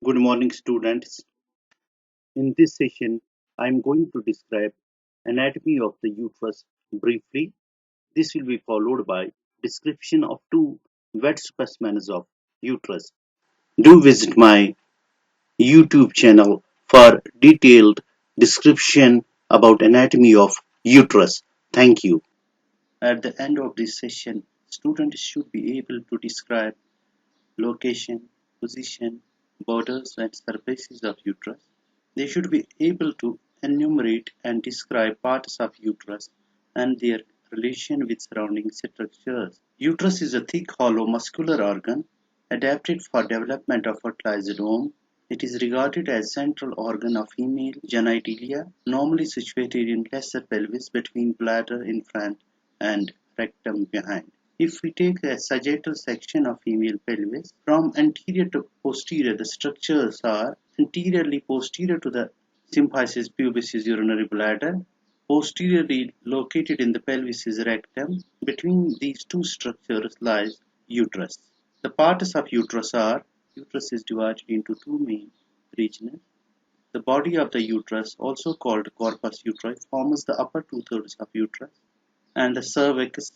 Good morning, students. In this session, I am going to describe anatomy of the uterus briefly. This will be followed by description of two wet specimens of uterus. Do visit my YouTube channel for detailed description about anatomy of uterus. Thank you. At the end of this session, students should be able to describe location, position, borders and surfaces of uterus. They should be able to enumerate and describe parts of uterus and their relation with surrounding structures. Uterus is a thick hollow muscular organ adapted for development of fertilized ovum. It is regarded as central organ of female genitalia, normally situated in lesser pelvis between bladder in front and rectum behind. If we take a sagittal section of female pelvis, from anterior to posterior, the structures are anteriorly posterior to the symphysis pubis urinary bladder, posteriorly located in the pelvis is rectum. Between these two structures lies uterus. The parts of uterus are: uterus is divided into two main regions. The body of the uterus, also called corpus uteri, forms the upper two-thirds of uterus, and the cervix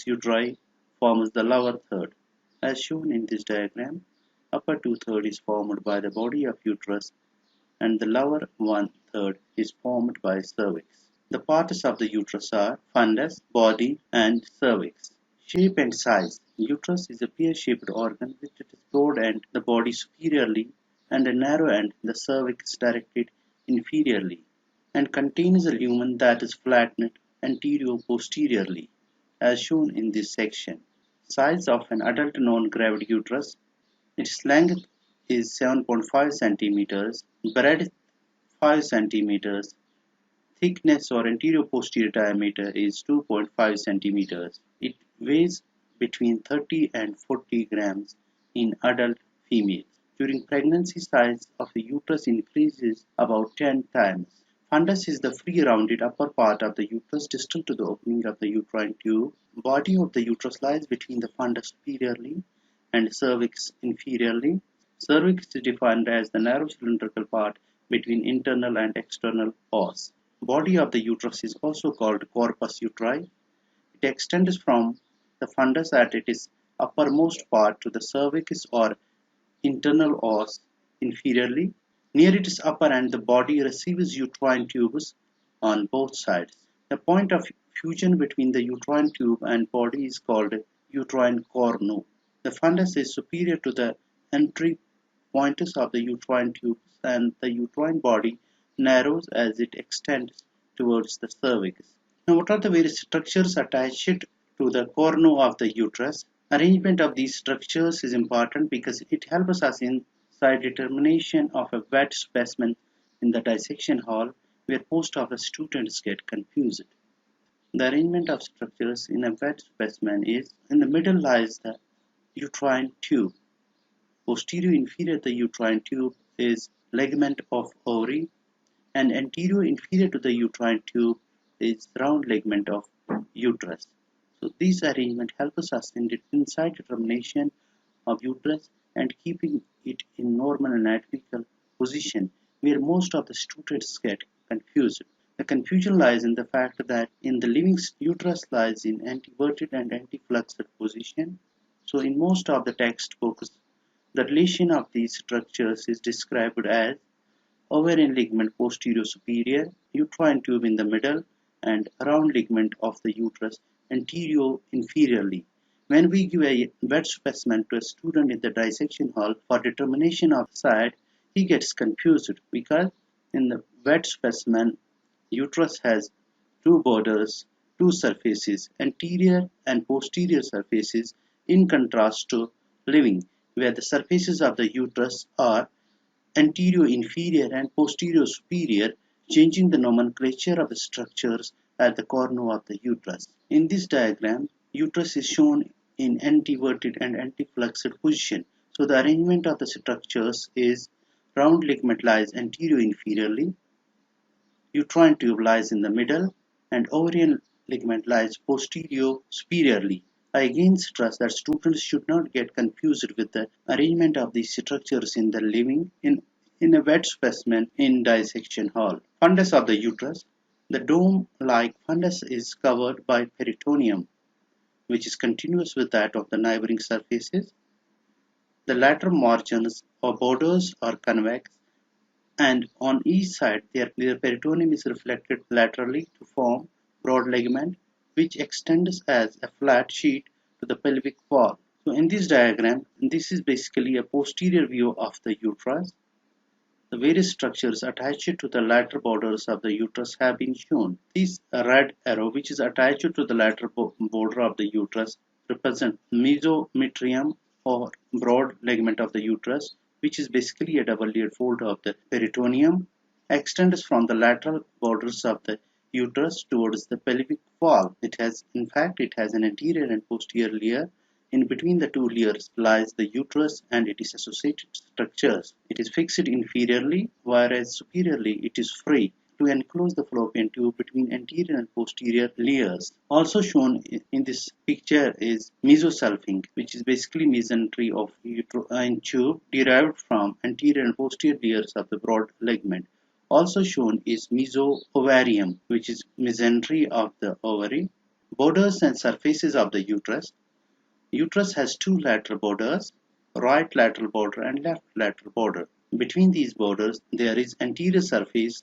uteri forms the lower third. As shown in this diagram, upper two-third is formed by the body of uterus and the lower one-third is formed by cervix. The parts of the uterus are fundus, body, and cervix. Shape and size. Uterus is a pear-shaped organ with its broad end the body superiorly and a narrow end the cervix directed inferiorly, and contains a lumen that is flattened anterior-posteriorly, as shown in this section. Size of an adult non-gravity uterus. Its length is 7.5 centimeters, breadth 5 centimeters, thickness or anterior-posterior diameter is 2.5 centimeters. It weighs between 30 and 40 grams in adult females. During pregnancy, size of the uterus increases about 10 times. Fundus is the free rounded upper part of the uterus distal to the opening of the uterine tube. Body of the uterus lies between the fundus superiorly and cervix inferiorly. Cervix is defined as the narrow cylindrical part between internal and external os. Body of the uterus is also called corpus uteri. It extends from the fundus at its uppermost part to the cervix or internal os inferiorly. Near its upper end, the body receives uterine tubes on both sides. The point of fusion between the uterine tube and body is called uterine cornu. The fundus is superior to the entry points of the uterine tubes, and the uterine body narrows as it extends towards the cervix. Now, what are the various structures attached to the cornu of the uterus? Arrangement of these structures is important because it helps us in side determination of a wet specimen in the dissection hall, where most of the students get confused. The arrangement of structures in a wet specimen is: in the middle lies the uterine tube. Posterior inferior to the uterine tube is ligament of ovary, and anterior inferior to the uterine tube is round ligament of uterus. So this arrangement helps us in the inside determination of uterus and keeping it in normal anatomical position, where most of the students get confused. The confusion lies in the fact that in the living uterus lies in anteverted and anteflexed position. So in most of the textbooks, the relation of these structures is described as ovarian ligament posterior superior, uterine tube in the middle, and round ligament of the uterus anterior inferiorly. When we give a wet specimen to a student in the dissection hall for determination of side, he gets confused because in the wet specimen, uterus has two borders, two surfaces, anterior and posterior surfaces, in contrast to living, where the surfaces of the uterus are anterior inferior and posterior superior, changing the nomenclature of the structures at the cornu of the uterus. In this diagram, uterus is shown in anteverted and anteflexed position. So the arrangement of the structures is: round ligament lies anterior inferiorly, uterine tube lies in the middle, and ovarian ligament lies posterior superiorly. I again stress that students should not get confused with the arrangement of these structures in the in a wet specimen in dissection hall. Fundus of the uterus. The dome-like fundus is covered by peritoneum, which is continuous with that of the neighboring surfaces. The lateral margins or borders are convex, and on each side their peritoneum is reflected laterally to form broad ligament, which extends as a flat sheet to the pelvic wall. So in this diagram, this is basically a posterior view of the uterus. The various structures attached to the lateral borders of the uterus have been shown. This red arrow, which is attached to the lateral border of the uterus, represents mesometrium or broad ligament of the uterus, which is basically a double-layered fold of the peritoneum, extends from the lateral borders of the uterus towards the pelvic wall. In fact, it has an anterior and posterior layer. In between the two layers lies the uterus and its associated structures. It is fixed inferiorly, whereas superiorly it is free to enclose the fallopian tube between anterior and posterior layers. Also shown in this picture is mesosalping, which is basically mesentery of uterine tube derived from anterior and posterior layers of the broad ligament. Also shown is meso-ovarium, which is mesentery of the ovary. Borders and surfaces of the uterus. Uterus has two lateral borders, right lateral border and left lateral border. Between these borders, there is anterior surface,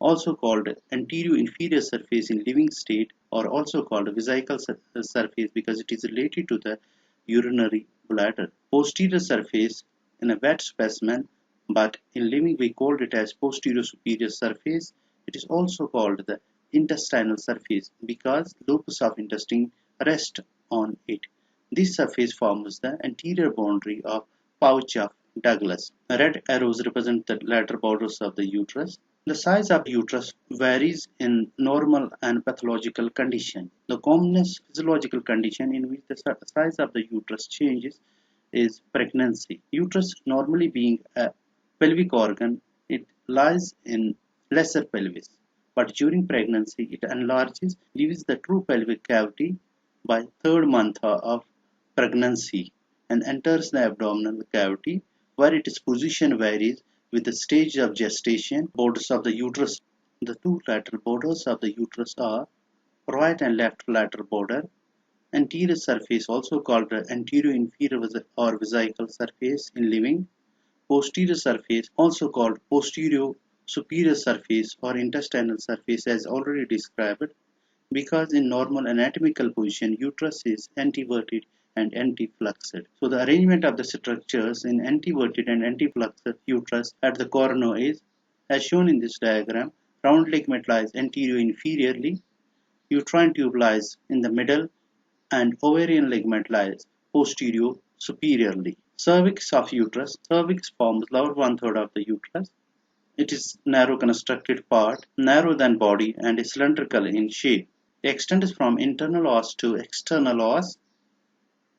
also called anterior-inferior surface in living state, or also called vesical surface because it is related to the urinary bladder. Posterior surface in a wet specimen, but in living we called it as posterior superior surface. It is also called the intestinal surface because locus of intestine rests on it. This surface forms the anterior boundary of pouch of Douglas. Red arrows represent the lateral borders of the uterus. The size of the uterus varies in normal and pathological condition. The commonest physiological condition in which the size of the uterus changes is pregnancy. Uterus normally being a pelvic organ, it lies in lesser pelvis. But during pregnancy, it enlarges, leaves the true pelvic cavity by third month of pregnancy and enters the abdominal cavity where its position varies with the stage of gestation. Borders of the uterus. The two lateral borders of the uterus are right and left lateral border. Anterior surface, also called the anterior-inferior or vesical surface in living. Posterior surface, also called posterior-superior surface or intestinal surface as already described, because in normal anatomical position uterus is anteverted and antefluxed. So the arrangement of the structures in anteverted and antefluxed uterus at the corona is as shown in this diagram. Round ligament lies anterior inferiorly, uterine tube lies in the middle, and ovarian ligament lies posterior superiorly. Cervix of uterus. Cervix forms lower one-third of the uterus. It is narrow constructed part, narrower than body and cylindrical in shape. It extends from internal os to external os.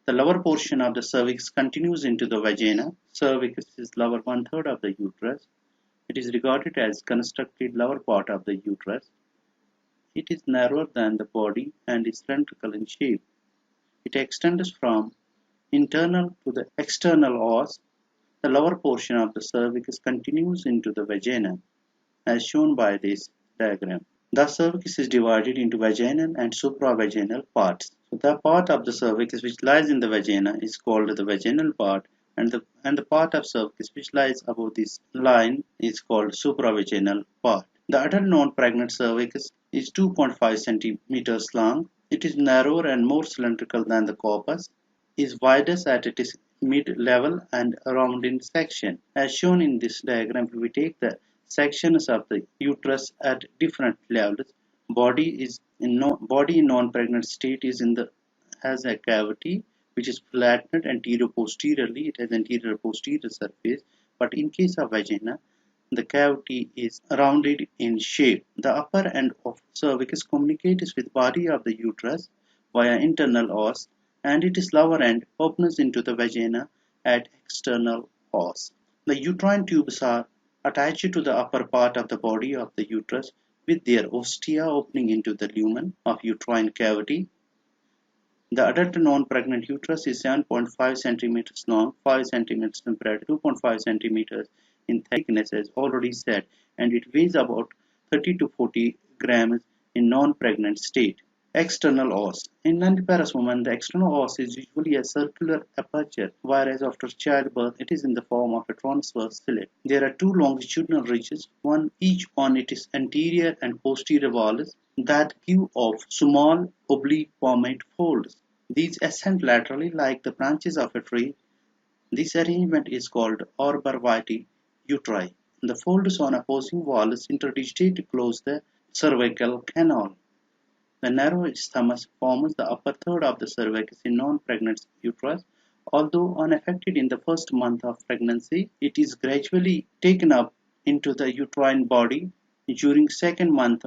The lower portion of the cervix continues into the vagina. Cervix is lower one-third of the uterus. It is regarded as constructed lower part of the uterus. It is narrower than the body and is cylindrical in shape. It extends from internal to the external os. The lower portion of the cervix continues into the vagina, as shown by this diagram. The cervix is divided into vaginal and supravaginal parts. So the part of the cervix which lies in the vagina is called the vaginal part, and the part of cervix which lies above this line is called supravaginal part. The adult non-pregnant cervix is 2.5 centimeters long. It is narrower and more cylindrical than the corpus, is widest at its mid-level and round in section. As shown in this diagram, if we take the sections of the uterus at different levels, body in non-pregnant state has a cavity which is flattened anterior posteriorly. It has anterior posterior surface, but in case of vagina, the cavity is rounded in shape. The upper end of cervix communicates with body of the uterus via internal os, and its lower end opens into the vagina at external os. The uterine tubes are attached to the upper part of the body of the uterus with their ostia opening into the lumen of uterine cavity. The adult non-pregnant uterus is 7.5 centimeters long, 5 centimeters in breadth, 2.5 centimeters in thickness as already said, and it weighs about 30 to 40 grams in non-pregnant state. External os. In nulliparous women, the external os is usually a circular aperture, whereas after childbirth it is in the form of a transverse fillet. There are two longitudinal ridges, one each on its anterior and posterior walls, that give off small oblique palmate folds. These ascend laterally like the branches of a tree. This arrangement is called arborvitae uteri. The folds on opposing walls interdigitate to close the cervical canal. The narrow isthmus forms the upper third of the cervix in non-pregnant uterus. Although unaffected in the first month of pregnancy, it is gradually taken up into the uterine body during second month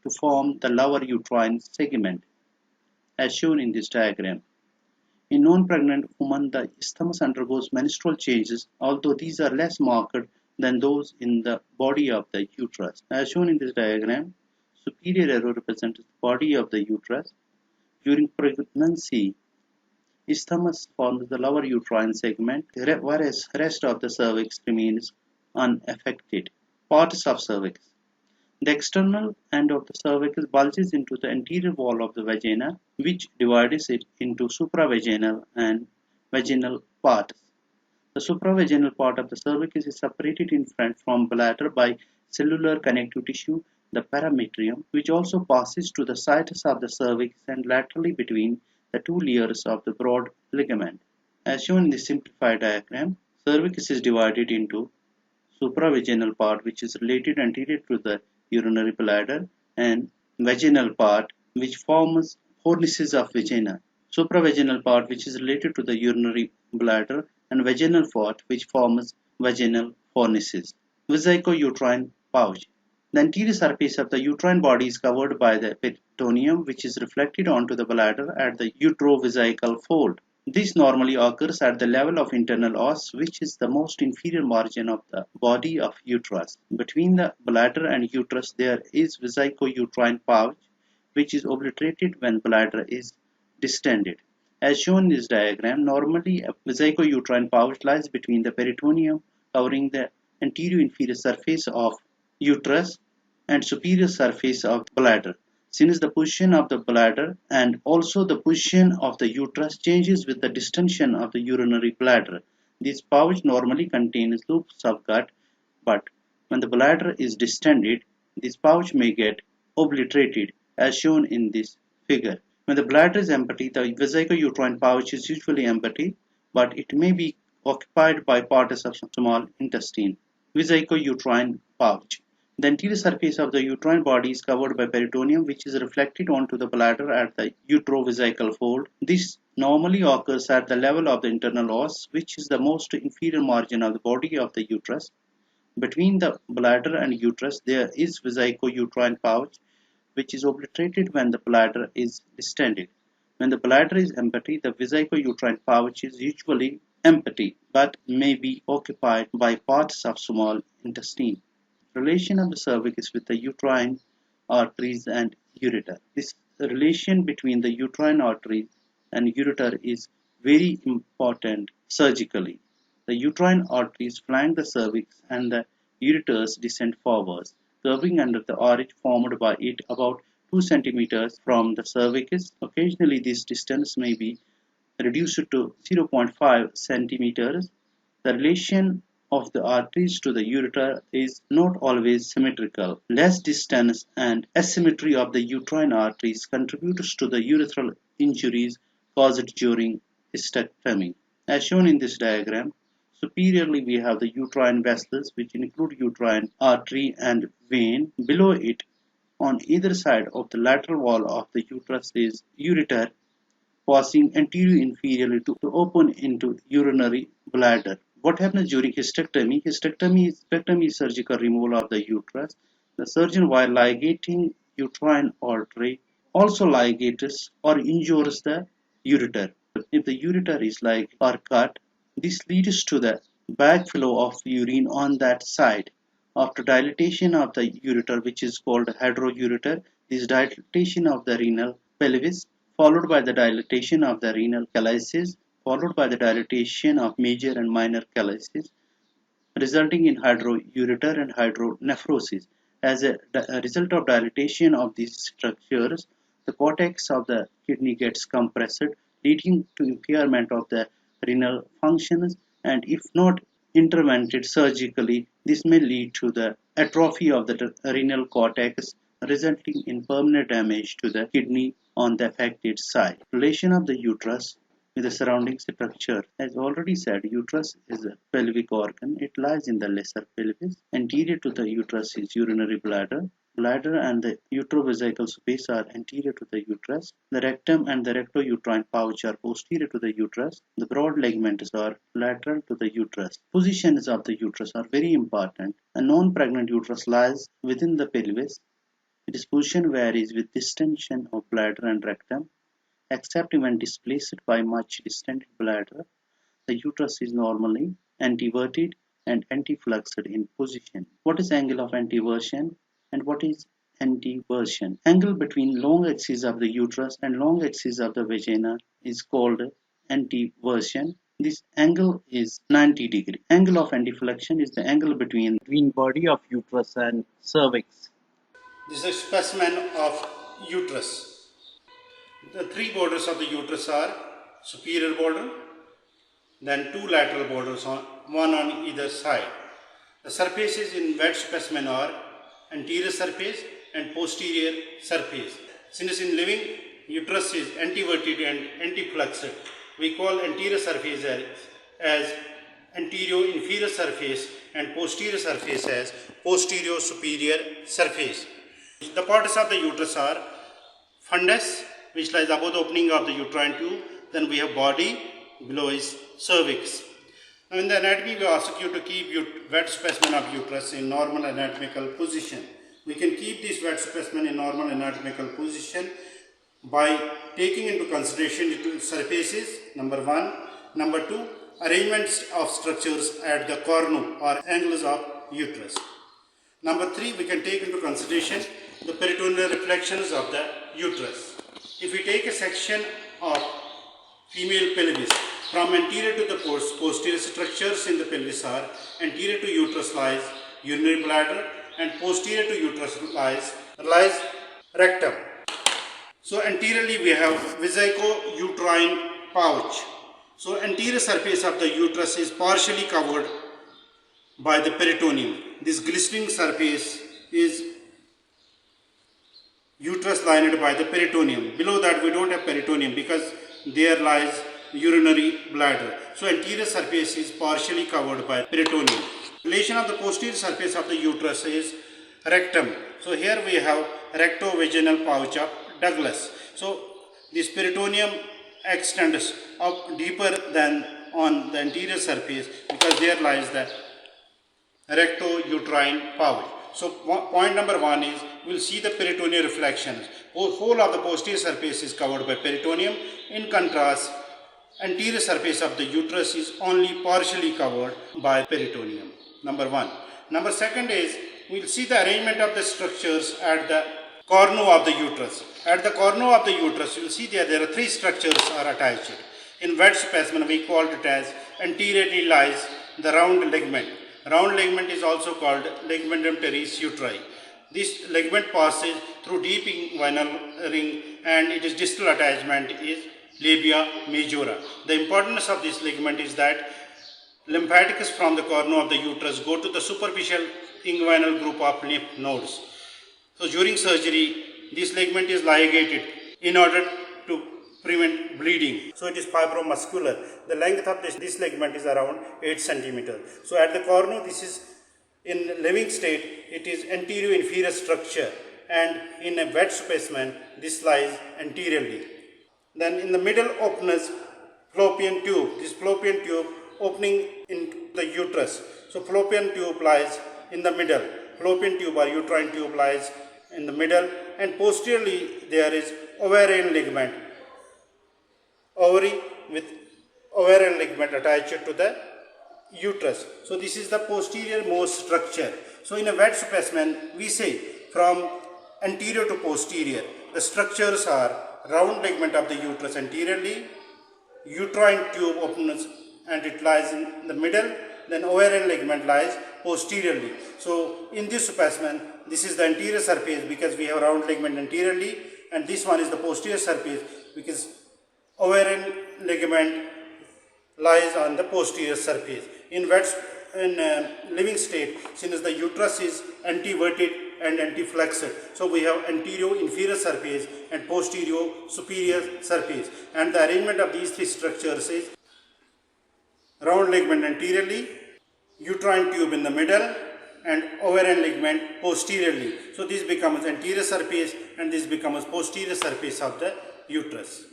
to form the lower uterine segment, as shown in this diagram. In non-pregnant women, the isthmus undergoes menstrual changes, although these are less marked than those in the body of the uterus. As shown in this diagram, superior arrow represents the body of the uterus. During pregnancy, isthmus forms the lower uterine segment, whereas rest of the cervix remains unaffected. Parts of cervix. The external end of the cervix bulges into the anterior wall of the vagina, which divides it into supravaginal and vaginal parts. The supravaginal part of the cervix is separated in front from bladder by cellular connective tissue, the parametrium, which also passes to the sides of the cervix and laterally between the two layers of the broad ligament. As shown in the simplified diagram, cervix is divided into supravaginal part, which is related anterior to the urinary bladder, and vaginal part, which forms cornices of vagina. Supravaginal part, which is related to the urinary bladder, and vaginal part, which forms vaginal cornices. Vesicouterine pouch. The anterior surface of the uterine body is covered by the peritoneum, which is reflected onto the bladder at the utrovesical fold. This normally occurs at the level of internal os, which is the most inferior margin of the body of uterus. Between the bladder and uterus there is vesicouterine pouch, which is obliterated when bladder is distended. As shown in this diagram, normally a vesicouterine pouch lies between the peritoneum, covering the anterior inferior surface of uterus and superior surface of the bladder. Since the position of the bladder and also the position of the uterus changes with the distension of the urinary bladder, this pouch normally contains loops of gut, but when the bladder is distended, this pouch may get obliterated, as shown in this figure. When the bladder is empty, the vesicouterine pouch is usually empty, but it may be occupied by parts of small intestine. Vesicouterine pouch. The anterior surface of the uterine body is covered by peritoneum, which is reflected onto the bladder at the utrovesical fold. This normally occurs at the level of the internal os, which is the most inferior margin of the body of the uterus. Between the bladder and uterus there is vesicouterine pouch, which is obliterated when the bladder is distended. When the bladder is empty, the vesicouterine pouch is usually empty, but may be occupied by parts of small intestine. Relation of the cervix with the uterine arteries and ureter. This relation between the uterine arteries and ureter is very important surgically. The uterine arteries flank the cervix and the ureters descend forwards, curving under the arch formed by it about 2 centimeters from the cervix. Occasionally this distance may be reduced to 0.5 centimeters. The relation of the arteries to the ureter is not always symmetrical. Less distance and asymmetry of the uterine arteries contributes to the urethral injuries caused during hysterectomy. As shown in this diagram, superiorly we have the uterine vessels, which include uterine artery and vein. Below it, on either side of the lateral wall of the uterus, is ureter, passing anterior inferiorly to open into urinary bladder. What happens during hysterectomy? Hysterectomy is surgical removal of the uterus. The surgeon, while ligating uterine artery, also ligates or injures the ureter. If the ureter is like or cut, this leads to the backflow of urine on that side. After dilatation of the ureter, which is called hydroureter, this dilatation of the renal pelvis followed by the dilatation of the renal calyces, followed by the dilatation of major and minor calyces, resulting in hydroureter and hydronephrosis. As a result of dilatation of these structures, the cortex of the kidney gets compressed, leading to impairment of the renal functions, and if not intervened surgically, this may lead to the atrophy of the renal cortex, resulting in permanent damage to the kidney on the affected side. Relation of the uterus with the surrounding structure. As already said, uterus is a pelvic organ. It lies in the lesser pelvis. Anterior to the uterus is urinary bladder. Bladder and the uterovesical space are anterior to the uterus. The rectum and the rectouterine pouch are posterior to the uterus. The broad ligaments are lateral to the uterus. Positions of the uterus are very important. A non-pregnant uterus lies within the pelvis. Its position varies with distension of bladder and rectum. Except when displaced by much distended bladder, the uterus is normally anteverted and antefluxed in position. What is angle of anteversion and what is anteversion? Angle between long axis of the uterus and long axis of the vagina is called anteversion. This angle is 90 degree. Angle of anteflexion is the angle between body of uterus and cervix. This is a specimen of uterus. The three borders of the uterus are superior border, then two lateral borders, one on either side. The surfaces in wet specimen are anterior surface and posterior surface. Since in living uterus is anteverted and antefluxed, we call anterior surface as anterior inferior surface and posterior surface as posterior superior surface. The parts of the uterus are fundus, which lies above the opening of the uterine tube. Then we have body, below is cervix. Now in the anatomy, we ask you to keep wet specimen of uterus in normal anatomical position. We can keep this wet specimen in normal anatomical position by taking into consideration the surfaces, number one. Number two, arrangements of structures at the cornu or angles of uterus. Number three, we can take into consideration the peritoneal reflections of the uterus. If we take a section of female pelvis, from anterior to the posterior structures in the pelvis are anterior to uterus lies urinary bladder and posterior to uterus lies rectum. So anteriorly we have vesico-uterine pouch. So anterior surface of the uterus is partially covered by the peritoneum. This glistening surface is uterus lined by the peritoneum. Below that we don't have peritoneum because there lies urinary bladder. So anterior surface is partially covered by peritoneum. Relation of the posterior surface of the uterus is rectum. So here we have rectovaginal pouch of Douglas. So this peritoneum extends up deeper than on the anterior surface because there lies the rectouterine pouch. So point number one is we will see the peritoneal reflections. Whole of the posterior surface is covered by peritoneum. In contrast, anterior surface of the uterus is only partially covered by peritoneum. Number one. Number second is we will see the arrangement of the structures at the cornu of the uterus. At the cornu of the uterus, you will see there are three structures are attached. In wet specimen, we called it as anteriorly lies the round ligament. Round ligament is also called ligamentum teres uteri. This ligament passes through deep inguinal ring and its distal attachment is labia majora. The importance of this ligament is that lymphatics from the cornu of the uterus go to the superficial inguinal group of lymph nodes. So during surgery, this ligament is ligated in order to prevent bleeding. So it is fibromuscular. The length of this ligament is around 8 centimeters. So at the cornu, this is in living state, it is anterior inferior structure, and in a wet specimen, this lies anteriorly. Then in the middle opens fallopian tube. This fallopian tube opening in the uterus. So fallopian tube lies in the middle. Fallopian tube or uterine tube lies in the middle, and posteriorly there is ovarian ligament. Ovary with ovarian ligament attached to the uterus. So this is the posterior most structure. So in a wet specimen, we say from anterior to posterior, the structures are round ligament of the uterus anteriorly, uterine tube opens and it lies in the middle, then ovarian ligament lies posteriorly. So in this specimen, this is the anterior surface because we have round ligament anteriorly, and this one is the posterior surface because ovarian ligament lies on the posterior surface. In living state, since the uterus is anteverted and anteflexed, so we have anterior inferior surface and posterior superior surface, and the arrangement of these three structures is round ligament anteriorly, uterine tube in the middle, and ovarian ligament posteriorly. So this becomes anterior surface and this becomes posterior surface of the uterus.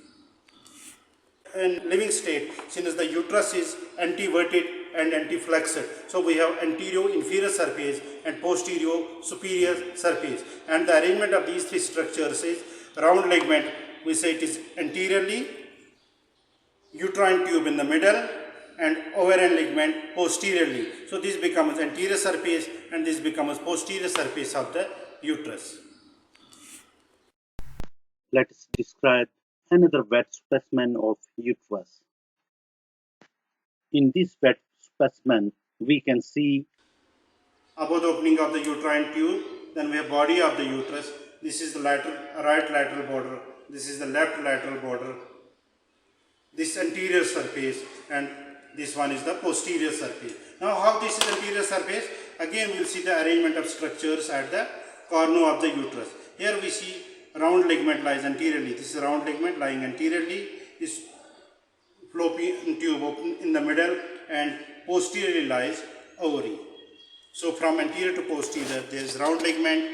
In living state, since the uterus is anteverted and anteflexed, so we have anterior inferior surface and posterior superior surface, and the arrangement of these three structures is round ligament, we say it is anteriorly, uterine tube in the middle, and ovarian ligament posteriorly. So this becomes anterior surface and this becomes posterior surface of the uterus. Let us describe another wet specimen of uterus. In this wet specimen, we can see above the opening of the uterine tube, then we have body of the uterus. This is the right lateral border, this is the left lateral border, this anterior surface, and this one is the posterior surface. Now how this is anterior surface? Again we will see the arrangement of structures at the corner of the uterus. Here we see round ligament lies anteriorly. This is round ligament lying anteriorly. This fallopian tube open in the middle, and posteriorly lies ovary. So from anterior to posterior there is round ligament,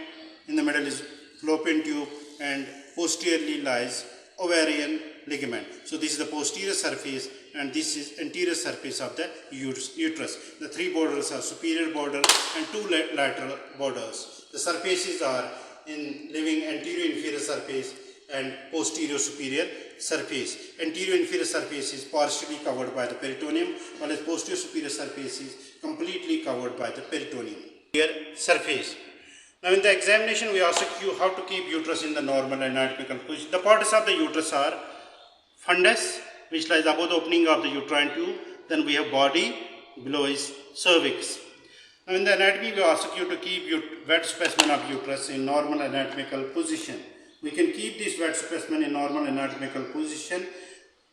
in the middle is fallopian tube, and posteriorly lies ovarian ligament. So this is the posterior surface and this is anterior surface of the uterus. The three borders are superior border and two lateral borders. The surfaces are in living anterior inferior surface and posterior superior surface. Anterior inferior surface is partially covered by the peritoneum, while the posterior superior surface is completely covered by the peritoneum. Surface. Now in the examination we ask you how to keep uterus in the normal anatomical position. The parts of the uterus are fundus, which lies above the opening of the uterine tube, then we have body, below is cervix. Now in the anatomy we ask you to keep wet specimen of uterus in normal anatomical position. We can keep this wet specimen in normal anatomical position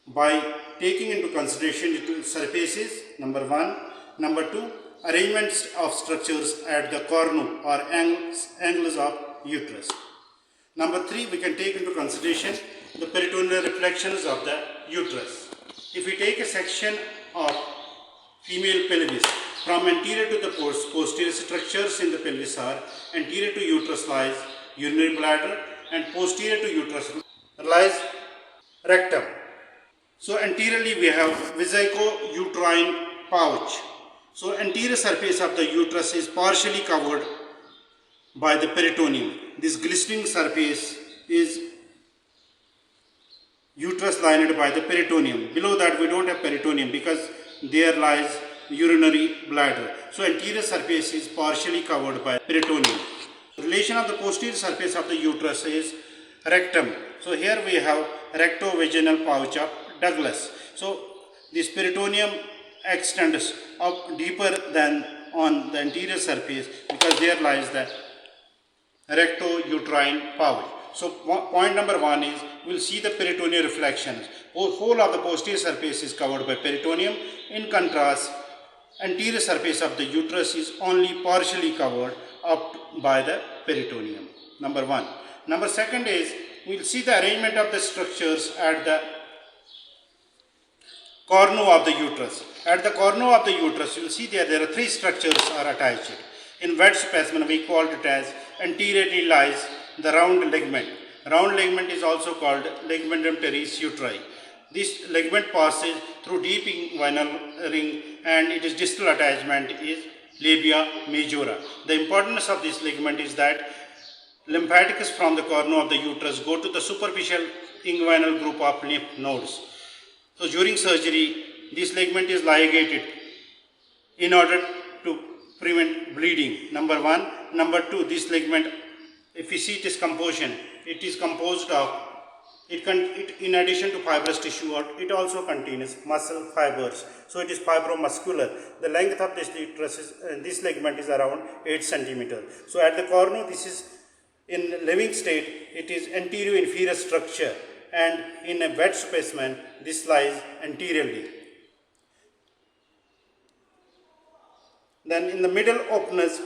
by taking into consideration the surfaces, number one. Number two, arrangements of structures at the cornu or angles of uterus. Number three, we can take into consideration the peritoneal reflections of the uterus. If we take a section of female pelvis, from anterior to the posterior structures in the pelvis are anterior to uterus lies urinary bladder, and posterior to uterus lies rectum. So anteriorly we have vesico-uterine pouch. So anterior surface of the uterus is partially covered by the peritoneum. This glistening surface is uterus lined by the peritoneum. Below that we don't have peritoneum because there lies urinary bladder. So anterior surface is partially covered by peritoneum. Relation of the posterior surface of the uterus is rectum. So here we have recto-vaginal pouch of Douglas. So this peritoneum extends up deeper than on the anterior surface because there lies the recto-uterine pouch. So point number one is we will see the peritoneal reflections. Whole of the posterior surface is covered by peritoneum. In contrast, anterior surface of the uterus is only partially covered up by the peritoneum. Number one. Number second is we will see the arrangement of the structures at the cornu of the uterus. At the cornu of the uterus, you will see there are three structures are attached. In wet specimen, we called it as anteriorly lies the round ligament. Round ligament is also called ligamentum teres uteri. This ligament passes through deep inguinal ring and its distal attachment is labia majora. The importance of this ligament is that lymphatics from the cornu of the uterus go to the superficial inguinal group of lymph nodes. So during surgery, this ligament is ligated in order to prevent bleeding. Number one. Number two, this ligament, if you see its composition, it is composed of In addition to fibrous tissue, it also contains muscle fibers. So it is fibromuscular. The length of this uterus is, this ligament is around 8 centimeters. So at the corner, this is in living state, it is anterior inferior structure, and in a wet specimen, this lies anteriorly. Then in the middle openness,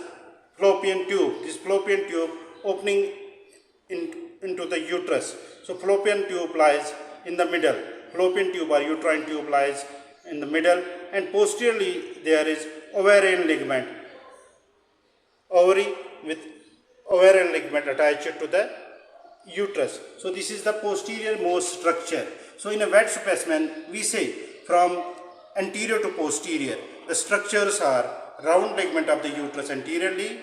fallopian tube. This fallopian tube opening into the uterus. So fallopian tube lies in the middle. Fallopian tube or uterine tube lies in the middle, and posteriorly there is ovarian ligament. Ovary with ovarian ligament attached to the uterus. So this is the posterior most structure. So in a wet specimen, we say from anterior to posterior, the structures are round ligament of the uterus anteriorly,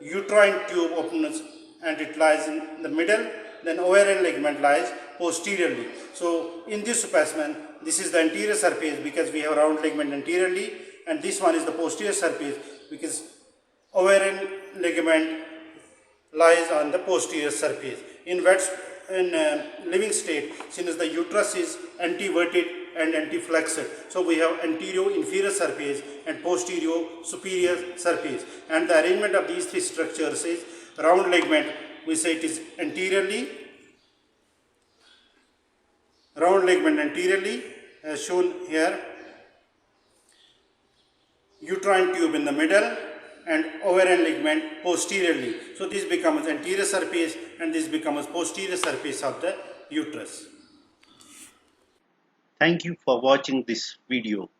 uterine tube opens and it lies in the middle, then ovarian ligament lies posteriorly. So in this specimen, this is the anterior surface because we have round ligament anteriorly, and this one is the posterior surface because ovarian ligament lies on the posterior surface. In living state, since the uterus is anteverted and anteflexed, so we have anterior inferior surface and posterior superior surface, and the arrangement of these three structures is round ligament, we say it is anteriorly, round ligament anteriorly as shown here, uterine tube in the middle, and ovarian ligament posteriorly. So this becomes anterior surface and this becomes posterior surface of the uterus. Thank you for watching this video.